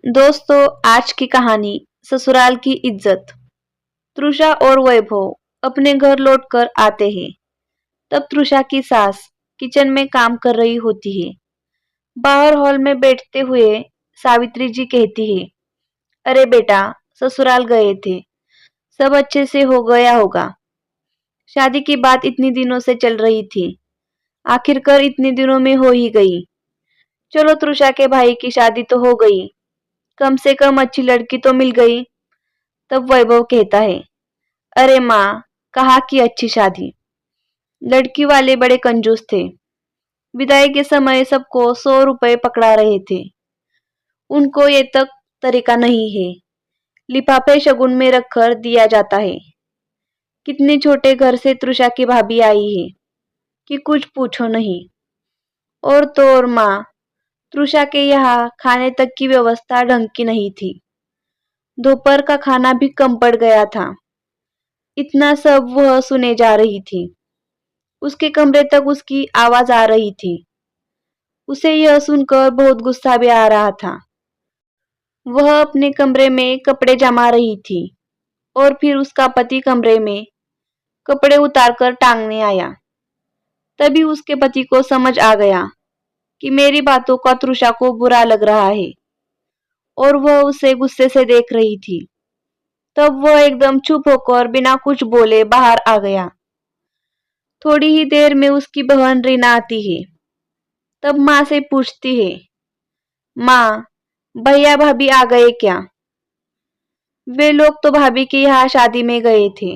दोस्तों, आज की कहानी ससुराल की इज्जत। तृषा और वैभव अपने घर लौटकर आते हैं। तब तृषा की सास किचन में काम कर रही होती है। बाहर हॉल में बैठते हुए सावित्री जी कहती है, अरे बेटा, ससुराल गए थे, सब अच्छे से हो गया होगा। शादी की बात इतनी दिनों से चल रही थी, आखिरकार इतने दिनों में हो ही गई। चलो, तृषा के भाई की शादी तो हो गई, कम से कम अच्छी लड़की तो मिल गई। तब वैभव कहता है, अरे माँ, कहा कि अच्छी शादी। लड़की वाले बड़े कंजूस थे। विदाई के समय सबको 100 रुपए पकड़ा रहे थे। उनको ये तक तरीका नहीं है। लिफाफे शगुन में रखकर दिया जाता है। कितने छोटे घर से तृषा की भाभी आई है कि कुछ पूछो नहीं। और तो और माँ, तृषा के यहाँ खाने तक की व्यवस्था ढंग की नहीं थी। दोपहर का खाना भी कम पड़ गया था। इतना सब वह सुने जा रही थी। उसके कमरे तक उसकी आवाज आ रही थी। उसे यह सुनकर बहुत गुस्सा भी आ रहा था। वह अपने कमरे में कपड़े जमा रही थी और फिर उसका पति कमरे में कपड़े उतारकर टांगने आया। तभी उसके पति को समझ आ गया कि मेरी बातों का तृषा को बुरा लग रहा है और वह उसे गुस्से से देख रही थी। तब वह एकदम चुप होकर बिना कुछ बोले बाहर आ गया। थोड़ी ही देर में उसकी बहन रीना आती है। तब माँ से पूछती है, माँ, भैया भाभी आ गए क्या? वे लोग तो भाभी के यहाँ शादी में गए थे।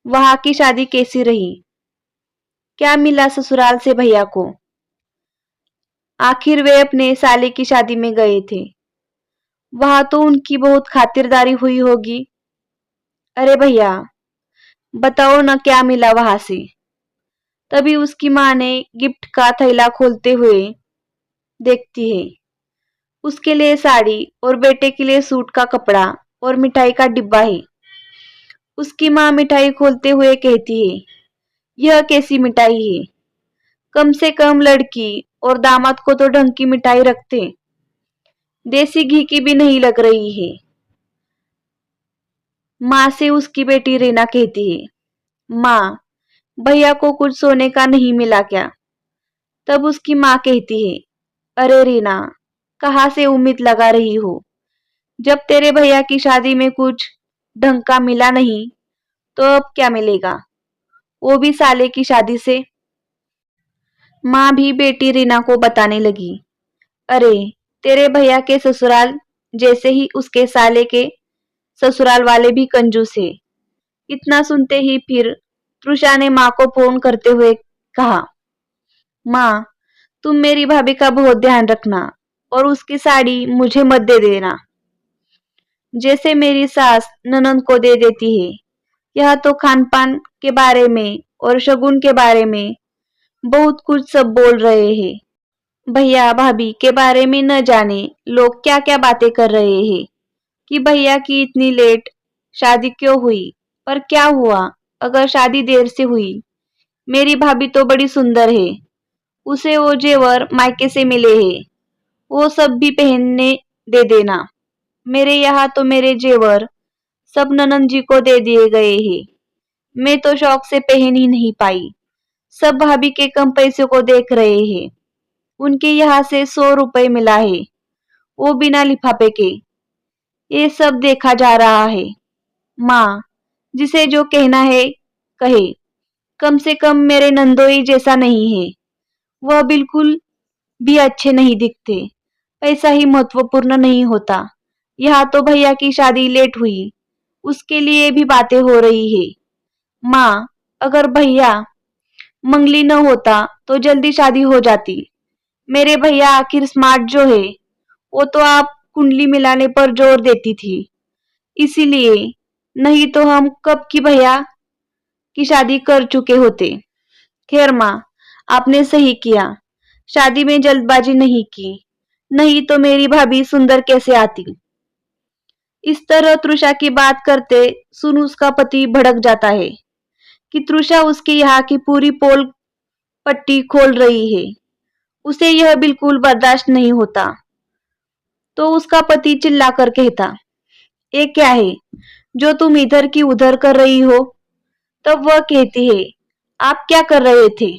वहां की शादी कैसी रही? क्या मिला ससुराल से भैया को? आखिर वे अपने साले की शादी में गए थे। वहां तो उनकी बहुत खातिरदारी हुई होगी। अरे भैया, बताओ ना क्या मिला वहां से? तभी उसकी माँ ने गिफ्ट का थैला खोलते हुए देखती है। उसके लिए साड़ी और बेटे के लिए सूट का कपड़ा और मिठाई का डिब्बा है। उसकी माँ मिठाई खोलते हुए कहती है, यह कैसी मिठाई है? कम से कम लड़की और दामाद को तो ढंग की मिठाई रखते। देसी घी की भी नहीं लग रही है। माँ से उसकी बेटी रीना कहती है, माँ, भैया को कुछ सोने का नहीं मिला क्या? तब उसकी माँ कहती है, अरे रीना, कहाँ से उम्मीद लगा रही हो? जब तेरे भैया की शादी में कुछ ढंग का मिला नहीं, तो अब क्या मिलेगा, वो भी साले की शादी से? माँ भी बेटी रीना को बताने लगी, अरे, तेरे भैया के ससुराल जैसे ही उसके साले के ससुराल वाले भी कंजूस है। इतना सुनते ही फिर तृषा ने माँ को फोन करते हुए कहा, माँ, तुम मेरी भाभी का बहुत ध्यान रखना और उसकी साड़ी मुझे मत दे देना, जैसे मेरी सास ननद को दे देती है। यह तो खान पान के बारे में और शगुन के बारे में बहुत कुछ सब बोल रहे हैं। भैया भाभी के बारे में न जाने लोग क्या क्या बातें कर रहे हैं कि भैया की इतनी लेट शादी क्यों हुई। पर क्या हुआ अगर शादी देर से हुई? मेरी भाभी तो बड़ी सुंदर है। उसे वो जेवर मायके से मिले हैं, वो सब भी पहनने दे देना। मेरे यहाँ तो मेरे जेवर सब ननंद जी को दे दिए गए हैं। मैं तो शौक से पहन ही नहीं पाई। सब भाभी के कम पैसे को देख रहे हैं। उनके यहाँ से 100 रुपए मिला है, वो बिना लिफाफे के। ये सब देखा जा रहा है। माँ, जिसे जो कहना है कहे। कम से कम मेरे नंदोई जैसा नहीं है। वह बिल्कुल भी अच्छे नहीं दिखते। पैसा ही महत्वपूर्ण नहीं होता। यहाँ तो भैया की शादी लेट हुई, उसके लिए भी बातें हो रही है। माँ, अगर भैया मंगली न होता तो जल्दी शादी हो जाती। मेरे भैया आखिर स्मार्ट जो है, वो तो आप कुंडली मिलाने पर जोर देती थी, इसीलिए। नहीं तो हम कब की भैया की शादी कर चुके होते। खैर माँ, आपने सही किया, शादी में जल्दबाजी नहीं की, नहीं तो मेरी भाभी सुंदर कैसे आती। इस तरह तृषा की बात करते सुन उसका पति भड़क जाता है कि तृषा उसके यहाँ की पूरी पोल पट्टी खोल रही है। उसे यह बिल्कुल बर्दाश्त नहीं होता। तो उसका पति चिल्लाकर कहता, ये क्या है जो तुम इधर की उधर कर रही हो? तब वह कहती है, आप क्या कर रहे थे?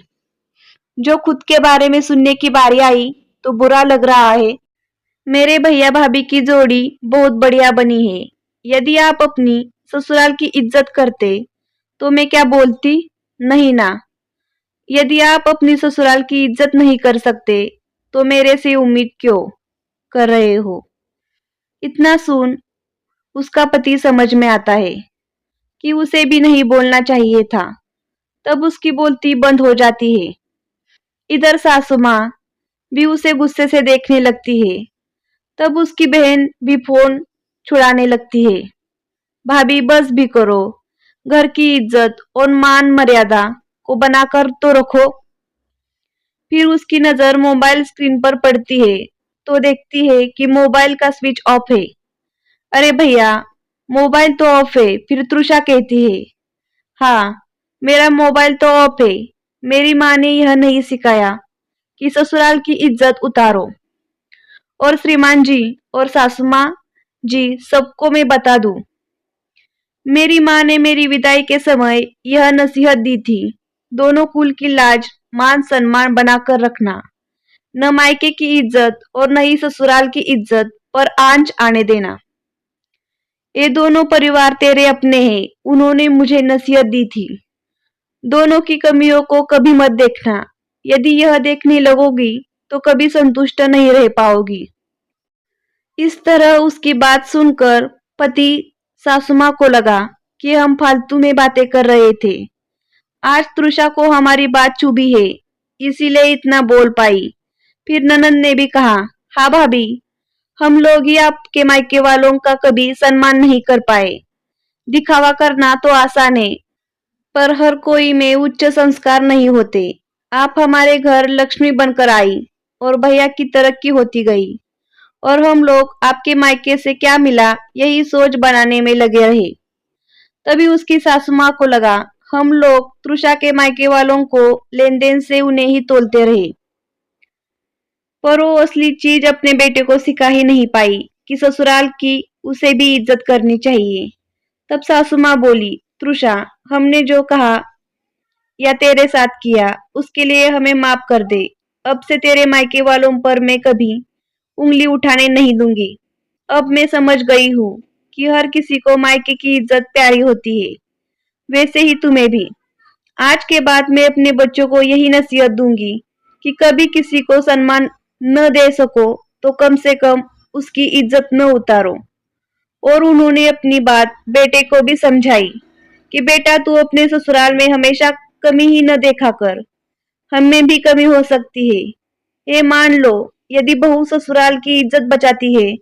जो खुद के बारे में सुनने की बारी आई तो बुरा लग रहा है। मेरे भैया भाभी की जोड़ी बहुत बढ़िया बनी है। यदि आप अपनी ससुराल की इज्जत करते तो मैं क्या बोलती? नहीं ना। यदि आप अपनी ससुराल की इज्जत नहीं कर सकते तो मेरे से उम्मीद क्यों कर रहे हो? इतना सुन उसका पति समझ में आता है कि उसे भी नहीं बोलना चाहिए था। तब उसकी बोलती बंद हो जाती है। इधर सासू माँ भी उसे गुस्से से देखने लगती है। तब उसकी बहन भी फोन छुड़ाने लगती है। भाभी बस भी करो, घर की इज्जत और मान मर्यादा को बनाकर तो रखो। फिर उसकी नजर मोबाइल स्क्रीन पर पड़ती है तो देखती है कि मोबाइल का स्विच ऑफ है। अरे भैया, मोबाइल तो ऑफ है। फिर तृषा कहती है, हाँ, मेरा मोबाइल तो ऑफ है। मेरी माँ ने यह नहीं सिखाया कि ससुराल की इज्जत उतारो। और श्रीमान जी और सासू माँ जी सबको मैं बता दूं, मेरी माँ ने मेरी विदाई के समय यह नसीहत दी थी, दोनों कुल की लाज मान सम्मान बनाकर रखना, न मायके की इज्जत और न ही ससुराल की इज्जत पर आंच आने देना। ये दोनों परिवार तेरे अपने हैं, उन्होंने मुझे नसीहत दी थी। दोनों की कमियों को कभी मत देखना। यदि यह देखने लगोगी तो कभी संतुष्ट नहीं रह पाओगी। इस तरह उसकी बात सुनकर पति सासुमा को लगा कि हम फालतू में बातें कर रहे थे। आज तृषा को हमारी बात चुभी है, इसीलिए इतना बोल पाई। फिर ननंद ने भी कहा, हाँ भाभी, हम लोग ही आपके मायके वालों का कभी सम्मान नहीं कर पाए। दिखावा करना तो आसान है, पर हर कोई में उच्च संस्कार नहीं होते। आप हमारे घर लक्ष्मी बनकर आई और भैया की तरक्की होती गई और हम लोग आपके मायके से क्या मिला यही सोच बनाने में लगे रहे। तभी उसकी सासू माँ को लगा, हम लोग तृषा के मायके वालों को लेन देन से उन्हें ही तोलते रहे, पर वो असली चीज अपने बेटे को सिखा ही नहीं पाई कि ससुराल की उसे भी इज्जत करनी चाहिए। तब सासू माँ बोली, तृषा, हमने जो कहा या तेरे साथ किया उसके लिए हमें माफ कर दे। अब से तेरे मायके वालों पर मैं कभी उंगली उठाने नहीं दूंगी। अब मैं समझ गई हूँ कि हर किसी को मायके की इज्जत प्यारी होती है, वैसे ही तुम्हें भी। आज के बाद मैं अपने बच्चों को यही नसीहत दूंगी कि कभी किसी को सम्मान न दे सको तो कम से कम उसकी इज्जत न उतारो। और उन्होंने अपनी बात बेटे को भी समझाई कि बेटा, तू अपने ससुराल में हमेशा कमी ही न देखा कर, हमें भी कमी हो सकती है। ये मान लो, यदि बहू ससुराल की इज्जत बचाती है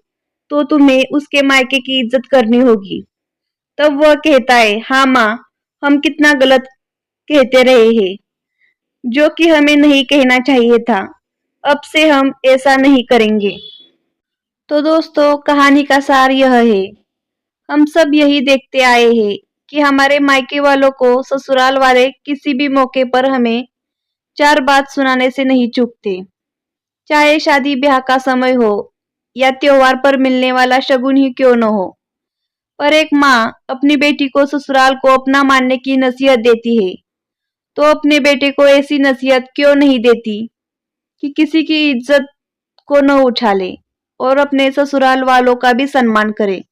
तो तुम्हें उसके मायके की इज्जत करनी होगी। तब वह कहता है, हाँ माँ, हम कितना गलत कहते रहे हैं, जो कि हमें नहीं कहना चाहिए था। अब से हम ऐसा नहीं करेंगे। तो दोस्तों, कहानी का सार यह है, हम सब यही देखते आए हैं कि हमारे मायके वालों को ससुराल वाले किसी भी मौके पर हमें चार बात सुनाने से नहीं चूकते। चाहे शादी ब्याह का समय हो या त्योहार पर मिलने वाला शगुन ही क्यों न हो। पर एक माँ अपनी बेटी को ससुराल को अपना मानने की नसीहत देती है तो अपने बेटे को ऐसी नसीहत क्यों नहीं देती कि किसी की इज्जत को न उछाले और अपने ससुराल वालों का भी सम्मान करे।